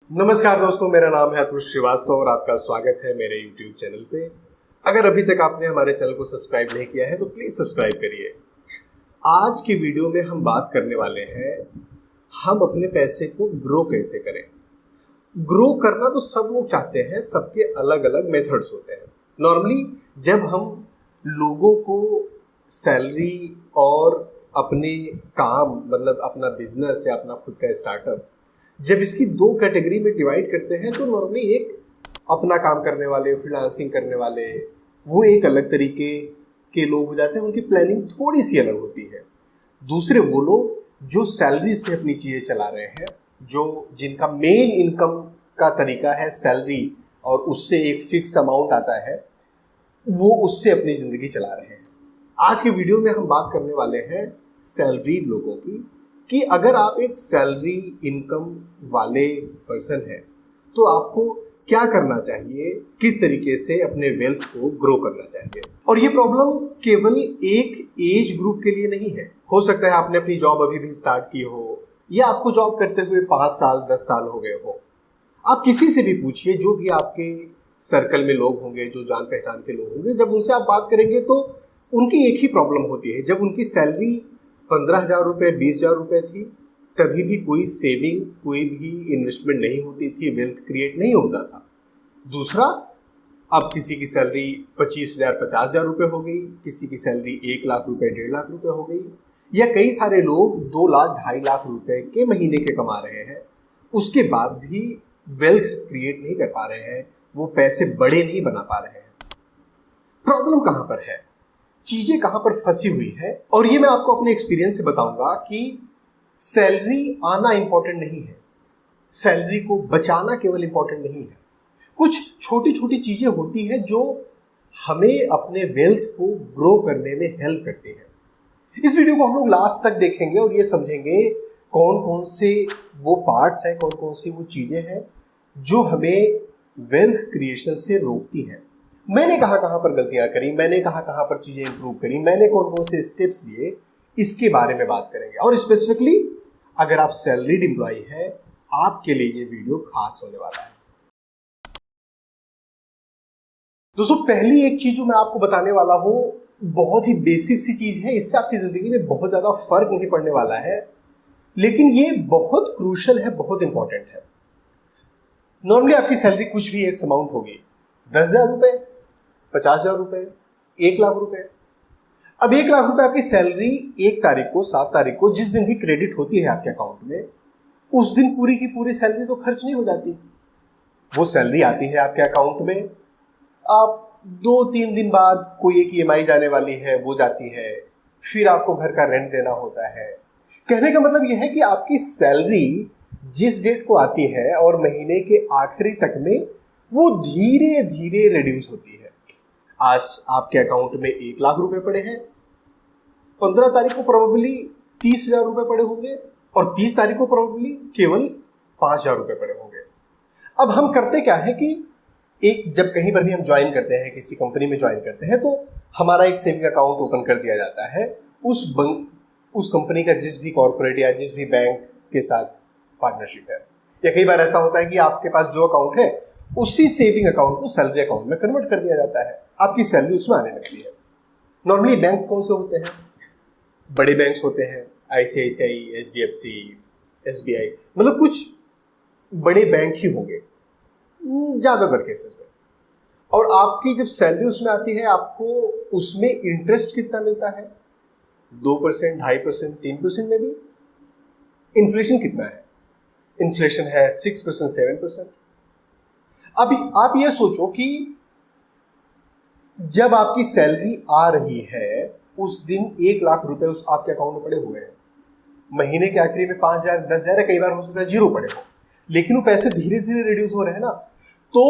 नमस्कार दोस्तों, मेरा नाम है अतुल श्रीवास्तव और आपका स्वागत है मेरे YouTube चैनल पे। अगर अभी तक आपने हमारे चैनल को सब्सक्राइब नहीं किया है तो प्लीज़ सब्सक्राइब करिए। आज की वीडियो में हम बात करने वाले हैं हम अपने पैसे को ग्रो कैसे करें। ग्रो करना तो सब लोग चाहते हैं, सबके अलग अलग मेथड्स होते हैं। नॉर्मली जब हम लोगों को सैलरी और अपने काम मतलब अपना बिजनेस या अपना खुद का स्टार्टअप जब इसकी दो कैटेगरी में डिवाइड करते हैं तो नॉर्मली एक अपना काम करने वाले, फ्रीलांसिंग करने वाले, वो एक अलग तरीके के लोग हो जाते हैं, उनकी प्लानिंग थोड़ी सी अलग होती है। दूसरे वो लोग जो सैलरी से अपनी चीज़ें चला रहे हैं, जो जिनका मेन इनकम का तरीका है सैलरी और उससे एक फिक्स अमाउंट आता है, वो उससे अपनी ज़िंदगी चला रहे हैं। आज के वीडियो में हम बात करने वाले हैं सैलरी लोगों की कि अगर आप एक सैलरी इनकम वाले पर्सन हैं तो आपको क्या करना चाहिए, किस तरीके से अपने वेल्थ को ग्रो करना चाहिए। और ये प्रॉब्लम केवल एक एज ग्रुप के लिए नहीं है। हो सकता है आपने अपनी जॉब अभी भी स्टार्ट की हो या आपको जॉब करते हुए 5 साल 10 साल हो गए हो। आप किसी से भी पूछिए, जो भी आपके सर्कल में लोग होंगे, जो जान पहचान के लोग होंगे, जब उनसे आप बात करेंगे तो उनकी एक ही प्रॉब्लम होती है। जब उनकी सैलरी 15,000 रुपये 20,000 रुपये थी तभी भी कोई सेविंग, कोई भी इन्वेस्टमेंट नहीं होती थी, वेल्थ क्रिएट नहीं होता था। दूसरा, अब किसी की सैलरी 25,000 50,000 रुपये हो गई, किसी की सैलरी 1 लाख रुपये 1.5 लाख रुपये हो गई, या कई सारे लोग 2 लाख 2.5 लाख रुपए के महीने के कमा रहे हैं, उसके बाद भी वेल्थ क्रिएट नहीं कर पा रहे हैं, वो पैसे बड़े नहीं बना पा रहे हैं। प्रॉब्लम कहाँ पर है, चीजें कहां पर फंसी हुई है? और ये मैं आपको अपने एक्सपीरियंस से बताऊंगा कि सैलरी आना इंपॉर्टेंट नहीं है, सैलरी को बचाना केवल इंपॉर्टेंट नहीं है। कुछ छोटी छोटी चीजें होती हैं जो हमें अपने वेल्थ को ग्रो करने में हेल्प करती है। इस वीडियो को हम लोग लास्ट तक देखेंगे और ये समझेंगे कौन कौन से वो पार्ट्स हैं, कौन कौन सी वो चीजें हैं जो हमें वेल्थ क्रिएशन से रोकती हैं। मैंने कहाँ पर गलतियां करी, मैंने कहाँ पर चीजें इंप्रूव करी, मैंने कौन कौन से स्टेप्स लिए, इसके बारे में बात करेंगे। और स्पेसिफिकली अगर आप सैलरीड एम्प्लॉय हैं, आपके लिए ये वीडियो खास होने वाला है। दोस्तों, पहली एक चीज जो मैं आपको बताने वाला हूं बहुत ही बेसिक सी चीज है, इससे आपकी जिंदगी में बहुत ज्यादा फर्क नहीं पड़ने वाला है, लेकिन ये बहुत क्रूशल है, बहुत इंपॉर्टेंट है। नॉर्मली आपकी सैलरी कुछ भी एक अमाउंट होगी, 10,000 रुपए, 50,000 रुपए, 1 लाख रुपए। अब 1 लाख रुपए आपकी सैलरी 1 तारीख को, 7 तारीख को, जिस दिन भी क्रेडिट होती है आपके अकाउंट में, उस दिन पूरी की पूरी सैलरी तो खर्च नहीं हो जाती। वो सैलरी आती है आपके अकाउंट में, आप 2-3 दिन बाद कोई एक EMI जाने वाली है, वो जाती है, फिर आपको घर का रेंट देना होता है। कहने का मतलब यह है कि आपकी सैलरी जिस डेट को आती है और महीने के आखिरी तक में वो धीरे धीरे रिड्यूस होती है। आज आपके अकाउंट में 1 लाख रुपए पड़े हैं, 15 तारीख को प्रोबेबली 30,000 रुपए पड़े होंगे और 30 तारीख को प्रोबेबली केवल 5,000 रुपए पड़े होंगे। अब हम करते क्या है कि जब कहीं पर भी हम ज्वाइन करते हैं, किसी कंपनी में ज्वाइन करते हैं, तो हमारा एक सेविंग अकाउंट ओपन कर दिया जाता है उस कंपनी का जिस भी कॉर्पोरेट या जिस भी बैंक के साथ पार्टनरशिप है। या कई बार ऐसा होता है कि आपके पास जो अकाउंट है उसी सेविंग अकाउंट को सैलरी अकाउंट में कन्वर्ट कर दिया जाता है, आपकी सैलरी उसमें आने लगती है। नॉर्मली बैंक कौन से होते हैं? बड़े बैंक्स होते हैं, ICICI, HDFC, SBI, मतलब कुछ बड़े बैंक ही होंगे ज्यादातर केसेस में। और आपकी जब सैलरी उसमें आती है, आपको उसमें इंटरेस्ट कितना मिलता है? 2%, 2.5%, 3% में भी। इन्फ्लेशन कितना है? इन्फ्लेशन है 6%, 7%। अभी आप ये सोचो कि जब आपकी सैलरी आ रही है उस दिन 1 लाख रुपए उस आपके अकाउंट में पड़े हुए हैं, महीने के आखिरी में 5,000, 10,000, कई बार हो सकता है 0 पड़े हो, लेकिन वो पैसे धीरे धीरे रिड्यूस हो रहे हैं ना, तो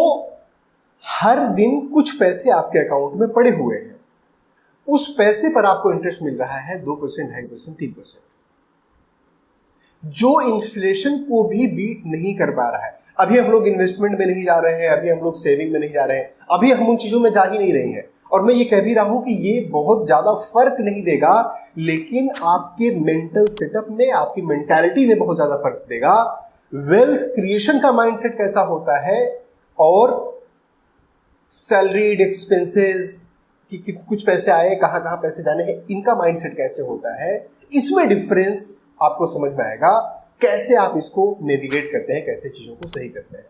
हर दिन कुछ पैसे आपके अकाउंट में पड़े हुए हैं, उस पैसे पर आपको इंटरेस्ट मिल रहा है 2%, 2.5%, 3%, जो इन्फ्लेशन को भी बीट नहीं कर पा रहा है। अभी हम लोग इन्वेस्टमेंट में नहीं जा रहे हैं, अभी हम लोग सेविंग में नहीं जा रहे हैं, अभी हम उन चीजों में जा ही नहीं रहे हैं। और मैं ये कह भी रहा हूं कि ये बहुत ज्यादा फर्क नहीं देगा, लेकिन आपके मेंटल सेटअप में, आपकी मेंटालिटी में बहुत ज्यादा फर्क देगा। वेल्थ क्रिएशन का माइंडसेट कैसा होता है और सैलरीड एक्सपेंसेस कि कुछ पैसे आए, कहां कहां पैसे जाने हैं, इनका माइंडसेट कैसे होता है, इसमें डिफरेंस आपको समझ में आएगा। कैसे आप इसको नेविगेट करते हैं, कैसे चीजों को सही करते हैं।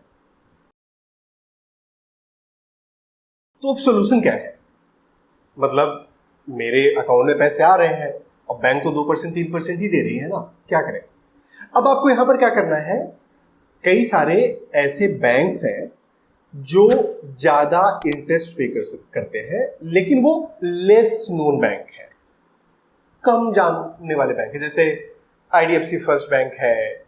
तो अब सोल्यूशन क्या है? मतलब मेरे अकाउंट में पैसे आ रहे हैं और बैंक तो 2% 3% ही दे रही है ना, क्या करें? अब आपको यहां पर क्या करना है, कई सारे ऐसे बैंक्स हैं जो ज्यादा इंटरेस्ट पे करते हैं, लेकिन वो लेस नोन बैंक है, कम जानने वाले बैंक है। जैसे IDFC फर्स्ट बैंक है,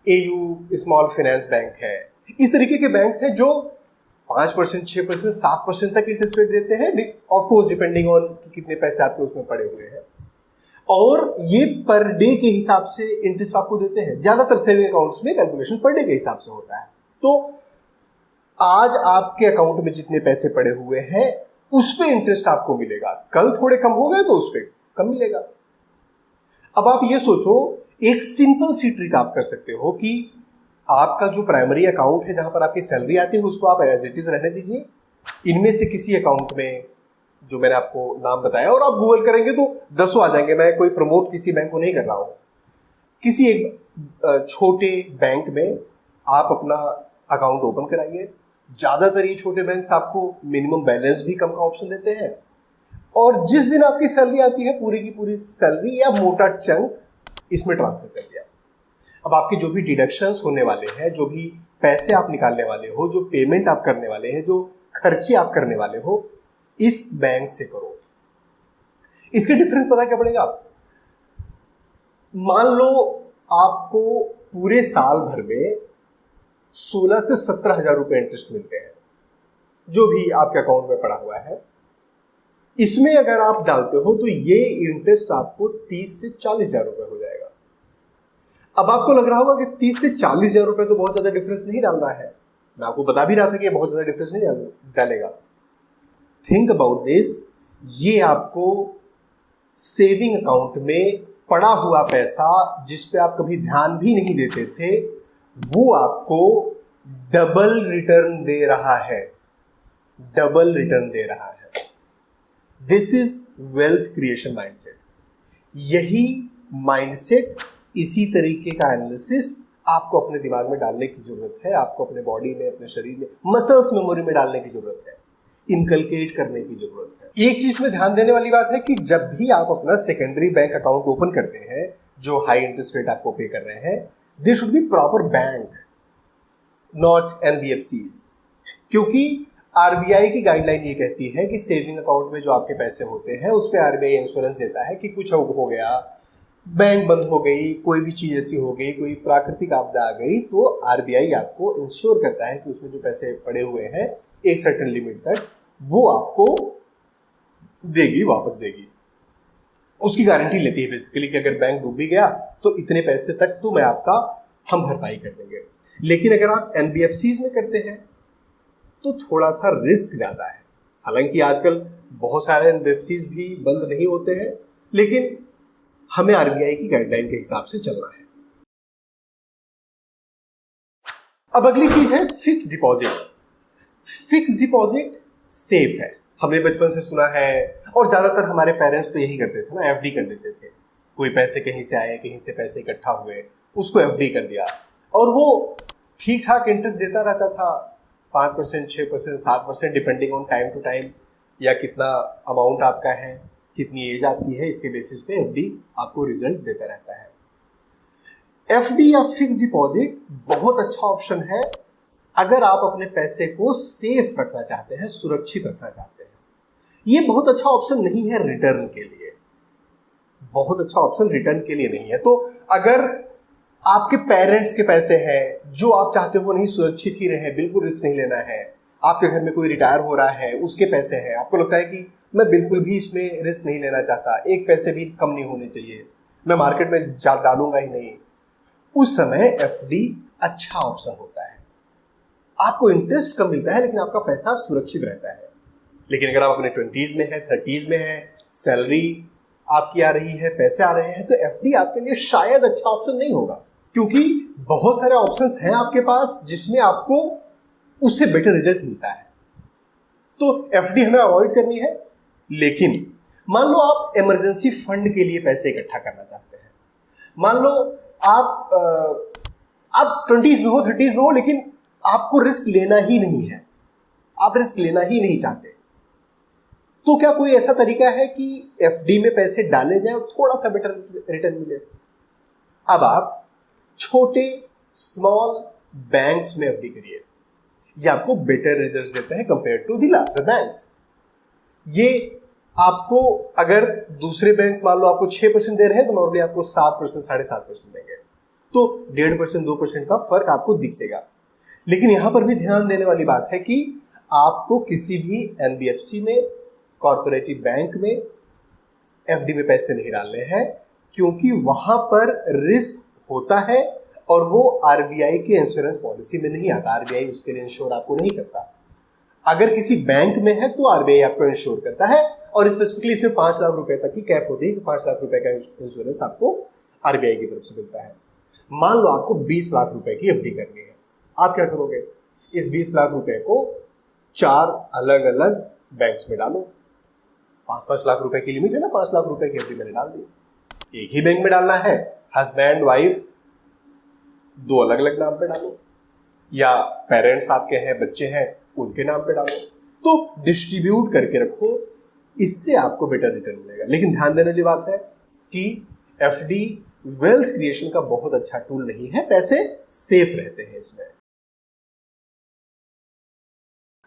AU स्मॉल फाइनेंस बैंक है। इस तरीके के बैंक्स हैं जो 5%, 6%, 7% तक इंटरेस्ट रेट देते हैं, ऑफ कोर्स डिपेंडिंग ऑन कितने पैसे आपके उसमें पड़े हुए हैं। और ये पर डे के हिसाब से इंटरेस्ट आपको देते हैं। ज्यादातर सेविंग अकाउंट्स में कैलकुलेशन पर डे के हिसाब से होता है। तो आज आपके अकाउंट में जितने पैसे पड़े हुए हैं उस पे इंटरेस्ट आपको मिलेगा, कल थोड़े कम हो गए तो उस पे कम मिलेगा। अब आप ये सोचो, एक सिंपल सी ट्रिक आप कर सकते हो कि आपका जो प्राइमरी अकाउंट है जहां पर आपकी सैलरी आती है उसको आप एज इट इज रहने दीजिए। इनमें से किसी अकाउंट में जो मैंने आपको नाम बताया, और आप गूगल करेंगे तो 10 आ जाएंगे, मैं कोई प्रमोट किसी बैंक को नहीं कर रहा हूं, किसी एक छोटे बैंक में आप अपना अकाउंट ओपन कराइए। ज्यादातर ये छोटे बैंक्स आपको मिनिमम बैलेंस भी कम का ऑप्शन देते हैं, और जिस दिन आपकी सैलरी आती है पूरी की पूरी सैलरी या मोटा चंक इसमें ट्रांसफर कर दिया। अब आपके जो भी डिडक्शंस होने वाले हैं, जो भी पैसे आप निकालने वाले हो, जो पेमेंट आप करने वाले हैं, जो खर्चे आप करने वाले हो, इस बैंक से करो। इसके डिफरेंस पता क्या पड़ेगा? मान लो आपको पूरे साल भर में 16 से 17 हजार रुपए इंटरेस्ट मिलते हैं, जो भी आपके अकाउंट में पड़ा हुआ है। इसमें अगर आप डालते हो तो ये इंटरेस्ट आपको 30 से 40 हजार रुपए हो जाएगा। अब आपको लग रहा होगा कि 30 से 40 हजार रुपए तो बहुत ज्यादा डिफरेंस नहीं डाल रहा है। मैं आपको बता भी रहा था कि बहुत ज्यादा डिफरेंस नहीं डालेगा। थिंक अबाउट दिस, ये आपको सेविंग अकाउंट में पड़ा हुआ पैसा जिस पे आप कभी ध्यान भी नहीं देते थे, वो आपको डबल रिटर्न दे रहा है, डबल रिटर्न दे रहा है। This is wealth creation mindset. यही माइंडसेट, इसी तरीके का एनालिसिस आपको अपने दिमाग में डालने की जरूरत है, आपको अपने बॉडी में, अपने शरीर में, मसल्स मेमोरी में डालने की जरूरत है, इनकलकेट करने की जरूरत है। एक चीज में ध्यान देने वाली बात है कि जब भी आप अपना सेकेंडरी बैंक अकाउंट ओपन करते हैं जो हाई इंटरेस्ट रेट आपको पे कर रहे हैं, they should be proper bank, not NBFCs। क्योंकि RBI की गाइडलाइन ये कहती है कि सेविंग अकाउंट में जो आपके पैसे होते हैं उस पर RBI इंश्योरेंस देता है कि कुछ हो गया, बैंक बंद हो गई, कोई भी चीज ऐसी हो गई, कोई प्राकृतिक आपदा आ गई, तो RBI आपको इंश्योर करता है कि उसमें जो पैसे पड़े हुए हैं एक सर्टेन लिमिट तक वो आपको देगी, वापस देगी। उसकी गारंटी लेती है बेसिकली कि अगर बैंक डूब भी गया तो इतने पैसे तक तो मैं आपका हम भरपाई कर देंगे। लेकिन अगर आप NBFCs में करते हैं तो थोड़ा सा रिस्क ज्यादा है। हालांकि आजकल बहुत सारे NBFCs भी बंद नहीं होते हैं, लेकिन हमें RBI की गाइडलाइन के हिसाब से चलना है। अब अगली चीज है fix deposit. Fix deposit safe है, हमने बचपन से सुना है, और ज्यादातर हमारे पेरेंट्स तो यही करते थे ना, FD कर देते थे। कोई पैसे कहीं से आए, कहीं से पैसे इकट्ठा हुए, उसको FD कर दिया और वो ठीक ठाक इंटरेस्ट देता रहता था, 5%, 6%, 7%, depending on time to time, या कितना अमाउंट आपका है, कितनी एज आपकी है, इसके बेसिस पे FD आपको रिजल्ट देता रहता है। FD या फिक्स डिपॉजिट बहुत अच्छा ऑप्शन है अगर आप अपने पैसे को सेफ रखना चाहते हैं, सुरक्षित रखना चाहते हैं। ये बहुत अच्छा ऑप्शन नहीं है रिटर्न के लिए, बहुत अच्छा ऑप्शन रिटर्न के लिए नहीं है। तो अगर आपके पेरेंट्स के पैसे हैं जो आप चाहते हो नहीं सुरक्षित ही रहे, बिल्कुल रिस्क नहीं लेना है, आपके घर में कोई रिटायर हो रहा है उसके पैसे हैं, आपको लगता है कि मैं बिल्कुल भी इसमें रिस्क नहीं लेना चाहता, एक पैसे भी कम नहीं होने चाहिए, मैं मार्केट में डालूंगा ही नहीं, उस समय FD अच्छा ऑप्शन होता है। आपको इंटरेस्ट कम मिलता है लेकिन आपका पैसा सुरक्षित रहता है। लेकिन अगर आप अपने 20s में है, 30s में है, सैलरी आपकी आ रही है, पैसे आ रहे हैं, तो FD आपके लिए शायद अच्छा ऑप्शन नहीं होगा। क्योंकि बहुत सारे ऑप्शंस हैं आपके पास जिसमें आपको उससे बेटर रिजल्ट मिलता है। तो एफडी हमें अवॉइड करनी है। लेकिन मान लो आप इमरजेंसी फंड के लिए पैसे इकट्ठा करना चाहते हैं, मान लो आप 20s में हो, 30s में हो, लेकिन आपको रिस्क लेना ही नहीं है, आप रिस्क लेना ही नहीं चाहते, तो क्या कोई ऐसा तरीका है कि एफडी में पैसे डाले जाए और थोड़ा सा बेटर रिटर्न मिले? अब आप छोटे स्मॉल बैंक्स में एफडी करिए, ये आपको बेटर रिजल्ट्स देते हैं compare to the larger banks. ये आपको अगर दूसरे बैंक्स मान लो आपको 6% दे रहे हैं तो नॉर्मली आपको 7%, 7.5% देंगे, तो 1.5%, 2% का फर्क आपको दिखेगा। लेकिन यहां पर भी ध्यान देने वाली बात है कि आपको किसी भी एनबीएफसी में, कॉर्पोरेटिव बैंक में एफडी में पैसे नहीं डालने हैं, क्योंकि वहां पर रिस्क होता है और वो आरबीआई के इंश्योरेंस पॉलिसी में नहीं आता। आरबीआई उसके लिए इंश्योर आपको नहीं करता। अगर किसी बैंक में है तो आरबीआई आपको इंश्योर करता है और स्पेसिफिकली इसमें 5 लाख रुपए तक की कैप होती है कि 5 लाख रुपए का इंश्योरेंस आपको आरबीआई की तरफ से मिलता है। मान लो आपको 20 लाख रुपए की एफडी करनी है, आप क्या करोगे? इस 20 लाख रुपए को 4 अलग अलग बैंक्स में डालो। 5-5 लाख रुपए की लिमिट है ना, 5 लाख रुपए की एफडी मैंने डाल दी। एक ही बैंक में डालना है, हस्बैंड वाइफ 2 अलग अलग नाम पे डालो, या पेरेंट्स आपके हैं, बच्चे हैं, उनके नाम पे डालो। तो डिस्ट्रीब्यूट करके रखो, इससे आपको बेटर रिटर्न मिलेगा। लेकिन ध्यान देने वाली बात है कि एफडी वेल्थ क्रिएशन का बहुत अच्छा टूल नहीं है, पैसे सेफ रहते हैं इसमें।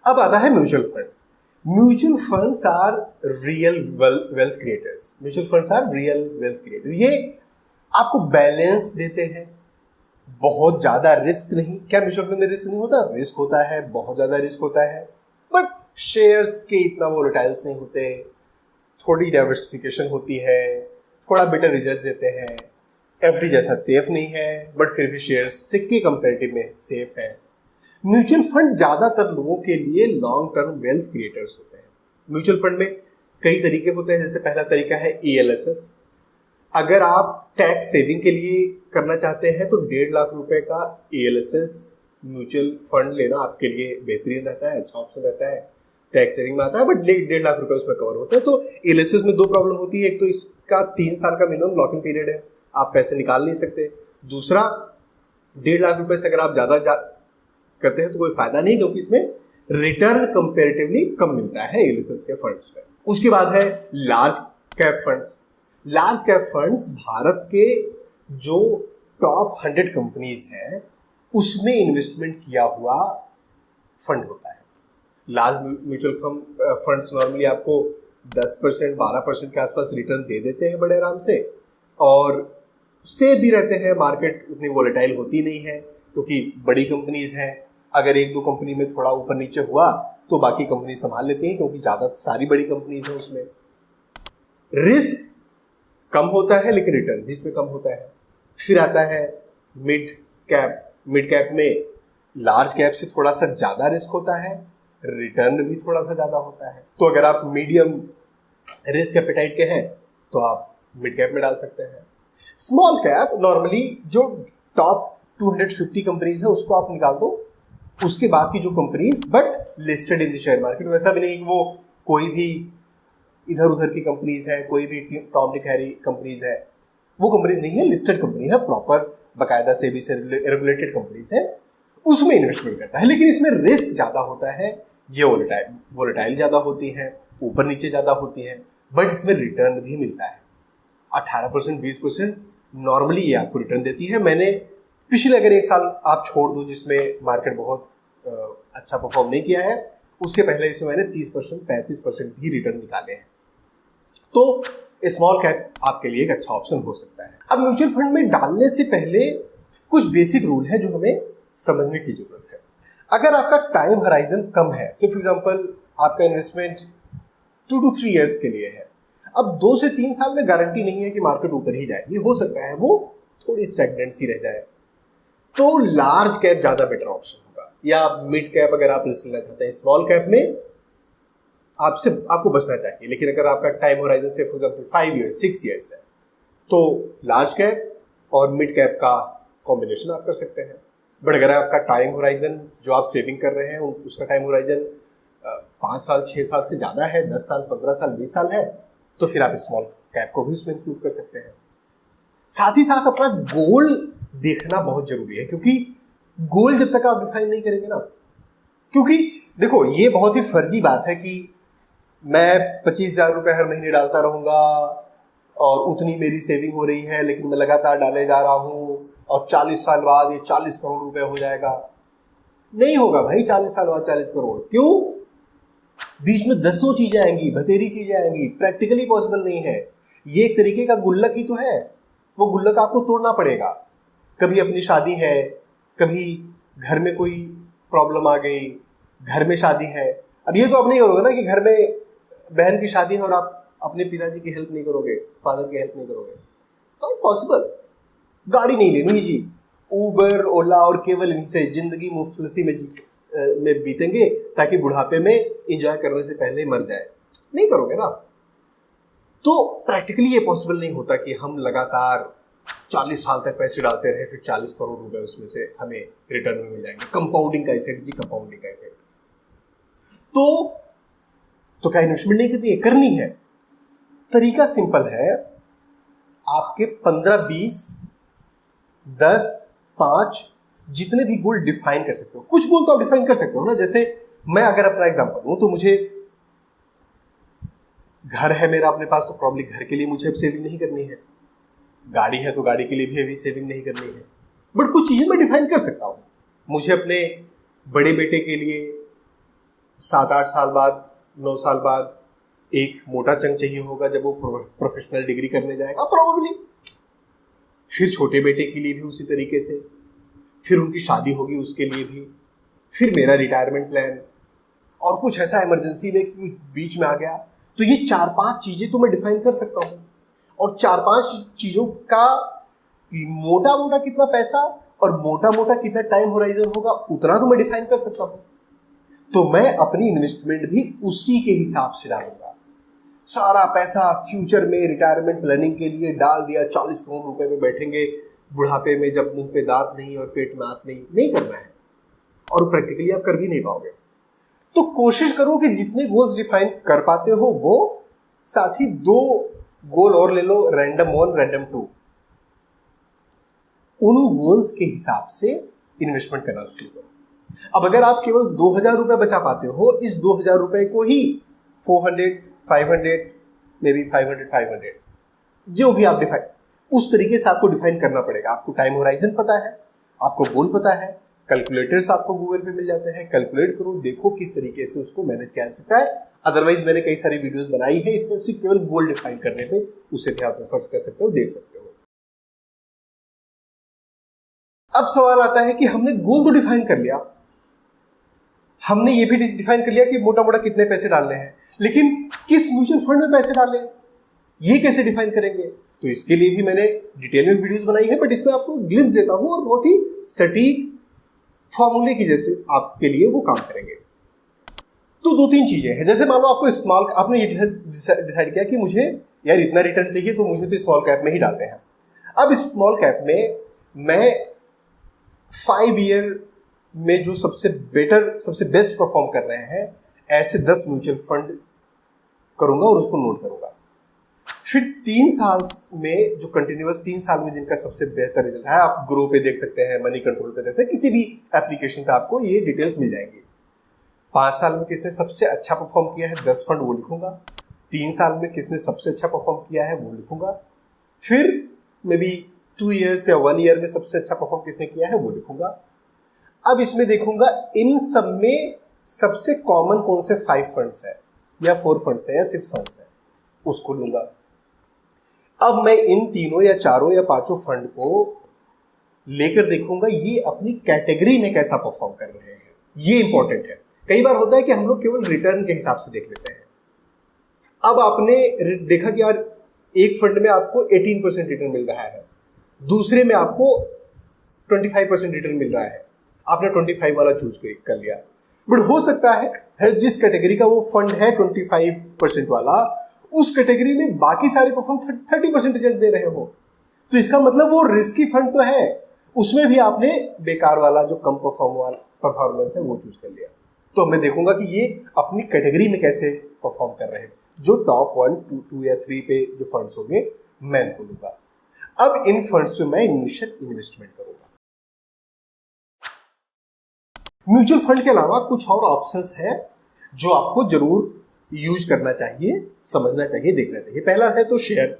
अब आता है mutual fund. Mutual funds are real wealth creators. Mutual funds are real wealth creator. ये आपको बैलेंस देते हैं, बहुत ज्यादा रिस्क नहीं। क्या म्यूचुअल फंड में रिस्क नहीं होता? रिस्क होता है, बहुत ज्यादा रिस्क होता है, बट शेयर्स के इतना वोलेटाइल्स नहीं होते, थोड़ी डाइवर्सिफिकेशन होती है, थोड़ा बेटर रिजल्ट्स देते हैं। एफडी जैसा सेफ नहीं है, बट फिर भी शेयर्स सिक्के कंपैरेटिव में सेफ है। म्यूचुअल फंड ज्यादातर लोगों के लिए लॉन्ग टर्म वेल्थ क्रिएटर्स होते हैं। म्यूचुअल फंड में कई तरीके होते हैं, जैसे पहला तरीका है ELSS। अगर आप टैक्स सेविंग के लिए करना चाहते हैं तो 1.5 लाख रुपए का ELSS म्यूचुअल फंड लेना आपके लिए बेहतरीन रहता है, अच्छा ऑप्शन रहता है। टैक्स सेविंग में आता है, बट 1.5 लाख रुपए उसमें कवर होता है। तो ELSS में 2 प्रॉब्लम होती है, एक तो इसका 3 साल का मिनिमम लॉक इन पीरियड है, आप पैसे निकाल नहीं सकते। दूसरा, 1.5 लाख रुपए से अगर आप ज्यादा करते हैं तो कोई फायदा नहीं, क्योंकि इसमें रिटर्न कंपेरेटिवली कम मिलता है ELSS के फंड्स में। उसके बाद है large cap funds. Large cap funds Bharat के जो टॉप 100 कंपनीज हैं उसमें इन्वेस्टमेंट किया हुआ फंड होता है। लार्ज म्यूचुअल फंड्स नॉर्मली आपको 10%, 12% के आसपास रिटर्न दे देते हैं बड़े आराम से, और सेफ भी रहते हैं। मार्केट उतनी वोलेटाइल होती नहीं है, क्योंकि बड़ी कंपनीज हैं। अगर 1-2 कंपनी में थोड़ा ऊपर नीचे हुआ तो बाकी कंपनी संभाल लेती हैं, क्योंकि ज़्यादा सारी बड़ी कंपनीज हैं उसमें। रिस्क कम होता है लेकिन रिटर्न भी इसमें कम होता है। फिर आता है मिड कैप। मिड कैप में लार्ज कैप से थोड़ा सा ज़्यादा रिस्क होता है, रिटर्न भी थोड़ा सा ज़्यादा होता है। तो अगर आप मीडियम रिस्क एपेटाइट के हैं तो आप मिड कैप में डाल सकते हैं। स्मॉल कैप नॉर्मली जो टॉप 250 कंपनीज है उसको आप निकाल दो, उसके बाद की जो companies but listed in the share market. वैसा भी नहीं कि वो कोई भी इधर उधर की कंपनीज है, कोई भी टॉम डिक हैरी कंपनीज है, वो कंपनीज नहीं है, लिस्टेड कंपनी है, प्रॉपर बाकायदा सेबी से रेगुलेटेड कंपनीज है, उसमें इन्वेस्टमेंट करता है। लेकिन इसमें रिस्क ज़्यादा होता है, ये वोलेटाइल ज़्यादा होती है, ऊपर नीचे ज़्यादा होती है, बट इसमें रिटर्न भी मिलता है। 18%, 20% नॉर्मली ये आपको रिटर्न देती है। मैंने पिछले अगर 1 साल आप छोड़ दो जिसमें मार्केट बहुत अच्छा परफॉर्म नहीं किया है, उसके पहले इसमें मैंने 30%, 35% भी रिटर्न निकाले हैं। तो स्मॉल कैप आपके लिए एक अच्छा ऑप्शन हो सकता है। अब म्यूचुअल फंड में डालने से पहले कुछ बेसिक रूल है जो हमें समझने की जरूरत है। अगर आपका टाइम हराइजन कम है, सिर्फ एग्जांपल आपका इन्वेस्टमेंट 2 to 3 ईयर्स के लिए है, अब 2 से 3 साल में गारंटी नहीं है कि मार्केट ऊपर ही जाएगी, हो सकता है वो थोड़ी स्टैग्नेंसी रह जाए, तो लार्ज कैप ज़्यादा बेटर ऑप्शन होगा। या मिड कैप अगर आप रिस्क लेना चाहते हैं, स्मॉल कैप में आपको बचना चाहिए। लेकिन अगर आपका टाइम होराइजन सिर्फ 5 ईयर्स, 6 ईयर्स है, तो लार्ज कैप और मिड कैप का कॉम्बिनेशन आप कर सकते हैं। बट अगर आपका टाइम होराइजन जो आप सेविंग कर रहे हैं उसका टाइम होराइजन 5 साल 6 साल से ज़्यादा है, 10 साल 15 साल 20 साल है, तो फिर आप स्मॉल कैप को भी उसमें इंक्लूड कर सकते हैं। साथ ही साथ अपना गोल देखना बहुत जरूरी है, क्योंकि गोल जब तक आप डिफाइन नहीं करेंगे ना, क्योंकि देखो ये बहुत ही फर्जी बात है कि मैं 25,000 रुपये हर महीने डालता रहूंगा और उतनी मेरी सेविंग हो रही है, लेकिन मैं लगातार डाले जा रहा हूं और 40 साल बाद ये 40 करोड़ रुपए हो जाएगा। नहीं होगा भाई 40 साल बाद 40 करोड़। क्यों? बीच में दसों चीजें आएंगी, बतेरी चीजें आएंगी, प्रैक्टिकली पॉसिबल नहीं है। ये एक तरीके का गुल्लक ही तो है, वो गुल्लक आपको तोड़ना पड़ेगा। कभी अपनी शादी है, कभी घर में कोई प्रॉब्लम आ गई, घर में शादी है। अब ये तो आप नहीं करोगे ना कि घर में बहन की शादी है और आप अपने पिताजी की हेल्प नहीं करोगे, फादर की हेल्प नहीं करोगे, नॉट पॉसिबल। गाड़ी नहीं लेनी जी, उबर ओला और केवल इन्हीं से जिंदगी मुफलसी में बीतेंगे ताकि बुढ़ापे में एंजॉय करने से पहले मर जाए। नहीं करोगे ना। तो प्रैक्टिकली ये पॉसिबल नहीं होता कि हम लगातार 40 साल तक पैसे डालते रहे, फिर 40 करोड़ रुपए उसमें से हमें रिटर्न में मिल जाएंगे। कंपाउंडिंग का इफेक्ट जी, कंपाउंडिंग का इफेक्ट। तो क्या इन्वेस्टमेंट नहीं करनी है? करनी है। तरीका सिंपल है, आपके 15, 20, 10, 5 जितने भी गोल डिफाइन कर सकते हो। कुछ गोल तो आप डिफाइन कर सकते हो ना। जैसे मैं अगर अपना एग्जांपल दूं तो मुझे घर है मेरा अपने पास, तो प्रॉब्ली घर के लिए मुझे अब सेविंग नहीं करनी है। गाड़ी है तो गाड़ी के लिए भी अभी सेविंग नहीं करनी है। बट कुछ चीजें मैं डिफाइन कर सकता हूं। मुझे अपने बड़े बेटे के लिए 7-8 साल बाद, 9 साल बाद एक मोटा चंक चाहिए होगा जब वो प्रोफेशनल डिग्री करने जाएगा प्रॉब्ली। फिर छोटे बेटे के लिए भी उसी तरीके से, फिर उनकी शादी होगी उसके लिए भी, फिर मेरा रिटायरमेंट प्लान, और कुछ ऐसा इमरजेंसी में कि बीच में आ गया। तो ये 4-5 चीजें तो मैं डिफाइन कर सकता हूँ, और 4-5 चीजों का मोटा मोटा कितना पैसा और मोटा मोटा कितना टाइम होराइजन होगा उतना तो मैं डिफाइन कर सकता हूँ। तो मैं अपनी इन्वेस्टमेंट भी उसी के हिसाब से डालूंगा। सारा पैसा फ्यूचर में रिटायरमेंट प्लानिंग के लिए डाल दिया, 40 करोड़ रुपए में बैठेंगे बुढ़ापे में जब मुंह पे दांत नहीं और पेट में आंत नहीं करना है, और प्रैक्टिकली आप कर भी नहीं पाओगे। तो कोशिश करो कि जितने गोल्स डिफाइन कर पाते हो वो, साथ ही 2 गोल और ले लो, रैंडम 1 रैंडम 2। उन गोल्स के हिसाब से इन्वेस्टमेंट करना शुरू करो। अब अगर आप केवल 2,000 रुपए बचा पाते हो, इस 2,000 रुपए को ही 400, 500, मे बी 500 जो भी आप डिफाइन, उस तरीके से आपको डिफाइन करना पड़ेगा। आपको टाइम होराइजन पता है, आपको गोल पता है, कैलकुलेटर्स आपको गूगल पे मिल जाते हैं, कैलकुलेट करो, देखो किस तरीके से उसको मैनेज किया जा सकता है। अदरवाइज मैंने कई सारी वीडियोस बनाई है इसमें सिर्फ केवल गोल डिफाइन करने पे, उसे भी आप रेफर कर सकते हो, देख सकते हो। अब सवाल आता है कि हमने गोल तो डिफाइन कर लिया, हमने ये भी डिफाइन कर लिया कि मोटा मोटा कितने पैसे डालने हैं, लेकिन किस म्यूचुअल फंड में पैसे डालें ये कैसे डिफाइन करेंगे? तो इसके लिए भी मैंने डिटेल में वीडियोस बनाई है, बट इसमें आपको ग्लिम्स देता हूं और बहुत ही सटीक फॉर्मूले की जैसे आपके लिए वो काम करेंगे। तो 2-3 चीजें हैं। जैसे मान लो आपको स्मॉल, आपने ये डिसाइड किया कि मुझे यार इतना रिटर्न चाहिए, तो मुझे तो स्मॉल कैप में ही डालते हैं। अब स्मॉल कैप में मैं 5 ईयर में जो सबसे बेटर, सबसे बेस्ट परफॉर्म कर रहे हैं, ऐसे 10 म्यूचुअल फंड करूंगा और उसको नोट करूंगा। फिर 3 साल में जो कंटिन्यूअस 3 साल में जिनका सबसे बेहतर रिजल्ट है, आप ग्रो पे देख सकते हैं, मनी कंट्रोल पे देख सकते हैं, किसी भी एप्लीकेशन पे आपको ये डिटेल्स मिल जाएंगी। 5 साल में किसने सबसे अच्छा परफॉर्म किया है, 10 फंड वो लिखूंगा। 3 साल में किसने सबसे अच्छा परफॉर्म किया है वो लिखूंगा। फिर मे बी 2 ईयर्स या 1 ईयर में सबसे अच्छा परफॉर्म किसने किया है वो लिखूंगा। अब इसमें देखूंगा इन सब में सबसे कॉमन कौन से 5 फंड्स है, या 4 फंड्स है, या 6 फंड्स है, उसको लूंगा। अब मैं इन 3 या 4 या 5 फंड को लेकर देखूंगा ये अपनी कैटेगरी में कैसा परफॉर्म कर रहे हैं। ये इंपॉर्टेंट है। कई बार होता है कि हम लोग केवल रिटर्न के हिसाब से देख लेते हैं। अब आपने देखा कि यार एक फंड में आपको 18% रिटर्न मिल रहा है, दूसरे में आपको 25% रिटर्न मिल रहा है, आपने 25 वाला चूज कर लिया। बट हो सकता है जिस कैटेगरी का वो फंड है 25% वाला, उस कैटेगरी में बाकी सारे परफॉर्म 30% रिजल्ट दे रहे हो। तो इसका मतलब वो रिस्की फंड तो है, उसमें भी आपने बेकार वाला जो कम परफॉर्मेंस है वो चूज कर लिया। तो मैं देखूंगा कि ये अपनी कैटेगरी में कैसे परफॉर्म कर रहे हैं। जो टॉप 1, 2 या 3 पे जो फंड्स होंगे मैं इनको लूंगा। अब इन फंड्स में मैं इनिशियल इन्वेस्टमेंट करूंगा। म्यूचुअल फंड के अलावा कुछ और ऑप्शंस हैं जो आपको जरूर यूज करना चाहिए, समझना चाहिए, देखना चाहिए। पहला है तो शेयर।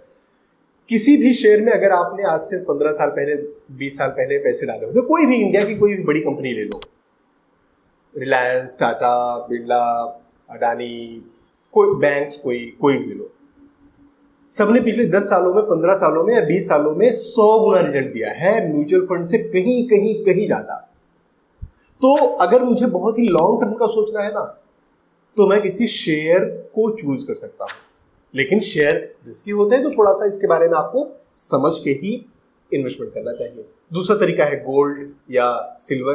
किसी भी शेयर में अगर आपने आज से 15 साल पहले, 20 साल पहले पैसे डाले होते, कोई भी इंडिया की कोई भी बड़ी कंपनी ले लो, रिलायंस, टाटा, बिरला, अडानी, कोई बैंक्स, कोई भी लो, सबने पिछले 10 सालों में, 15 सालों में या 20 सालों में 100 गुना रिजल्ट दिया है म्यूचुअल फंड से कहीं कहीं कहीं ज्यादा। तो अगर मुझे बहुत ही लॉन्ग टर्म का सोचना है ना, तो मैं किसी शेयर को चूज कर सकता हूं। लेकिन शेयर रिस्की होते हैं, तो थोड़ा सा इसके बारे में आपको समझ के ही इन्वेस्टमेंट करना चाहिए। दूसरा तरीका है गोल्ड या सिल्वर।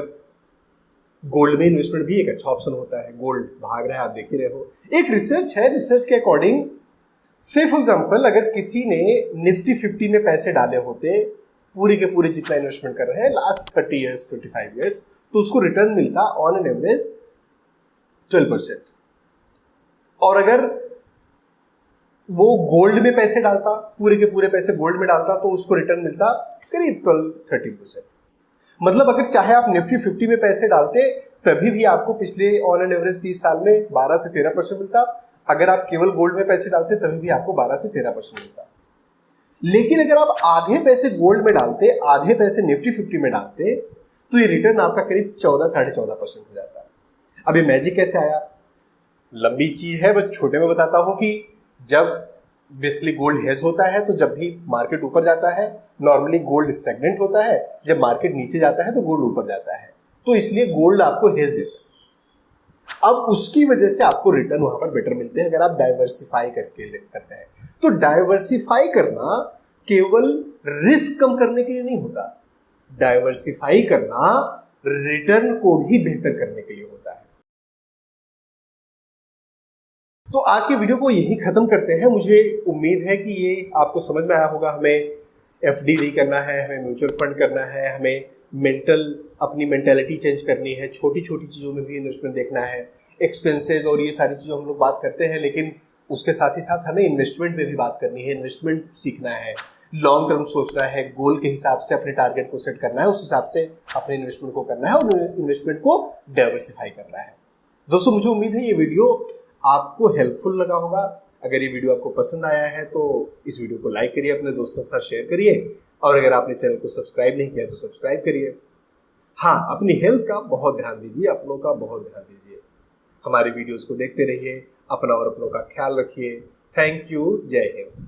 गोल्ड में इन्वेस्टमेंट भी एक अच्छा ऑप्शन होता है। गोल्ड भाग रहा है, आप देख ही रहे हो। एक रिसर्च है, रिसर्च के अकॉर्डिंग से फॉर एग्जाम्पल अगर किसी ने निफ्टी 50 में पैसे डाले होते, पूरे के पूरे जितना इन्वेस्टमेंट कर रहे हैं लास्ट 30 ईयर्स, 25 ईयर्स, तो उसको रिटर्न मिलता ऑन एन एवरेज 12%। और अगर वो गोल्ड में पैसे डालता, पूरे के पूरे पैसे गोल्ड में डालता, तो उसको रिटर्न मिलता करीब 12-13%। मतलब अगर चाहे आप निफ्टी 50 में पैसे डालते, तभी भी आपको पिछले ऑन एन एवरेज 30 साल में 12 से 13% मिलता। अगर आप केवल गोल्ड में पैसे डालते, तभी भी आपको 12 से 13% मिलता। लेकिन अगर आप आधे पैसे गोल्ड में डालते, आधे पैसे निफ्टी 50 में डालते, तो ये रिटर्न आपका करीब 14-14.5% हो जाता है। अब ये मैजिक कैसे आया? लंबी चीज है, बस छोटे में बताता हूं कि जब बेसिकली गोल्ड हेज होता है, तो जब भी मार्केट ऊपर जाता है, नॉर्मली गोल्ड स्टैग्नेंट होता है। जब मार्केट नीचे जाता है तो गोल्ड ऊपर जाता है, तो इसलिए गोल्ड आपको हेज देता है। अब उसकी वजह से आपको रिटर्न वहां पर बेटर मिलते हैं अगर आप डाइवर्सिफाई करके करते हैं। तो डाइवर्सिफाई करना केवल रिस्क कम करने के लिए नहीं होता, डाइवर्सिफाई करना रिटर्न को भी बेहतर करने के लिए होता है। तो आज के वीडियो को यही खत्म करते हैं। मुझे उम्मीद है कि ये आपको समझ में आया होगा। हमें एफडी नहीं करना है, हमें म्यूचुअल फंड करना है, हमें अपनी मेंटेलिटी चेंज करनी है, छोटी छोटी चीज़ों में भी इन्वेस्टमेंट देखना है, एक्सपेंसेस और ये सारी चीज़ों हम लोग बात करते हैं। लेकिन उसके साथ ही साथ हमें इन्वेस्टमेंट में भी बात करनी है, इन्वेस्टमेंट सीखना है, लॉन्ग टर्म सोचना है, गोल के हिसाब से अपने टारगेट को सेट करना है, उस हिसाब से अपने इन्वेस्टमेंट को करना है और इन्वेस्टमेंट को डाइवर्सिफाई करना है। दोस्तों, मुझे उम्मीद है ये वीडियो आपको हेल्पफुल लगा होगा। अगर ये वीडियो आपको पसंद आया है तो इस वीडियो को लाइक करिए, अपने दोस्तों के साथ शेयर करिए, और अगर आपने चैनल को सब्सक्राइब नहीं किया तो सब्सक्राइब करिए। हाँ, अपनी हेल्थ का बहुत ध्यान दीजिए, अपनों का बहुत ध्यान दीजिए। हमारे वीडियोस को देखते रहिए, अपना और अपनों का ख्याल रखिए। Thank you. जय हिंद।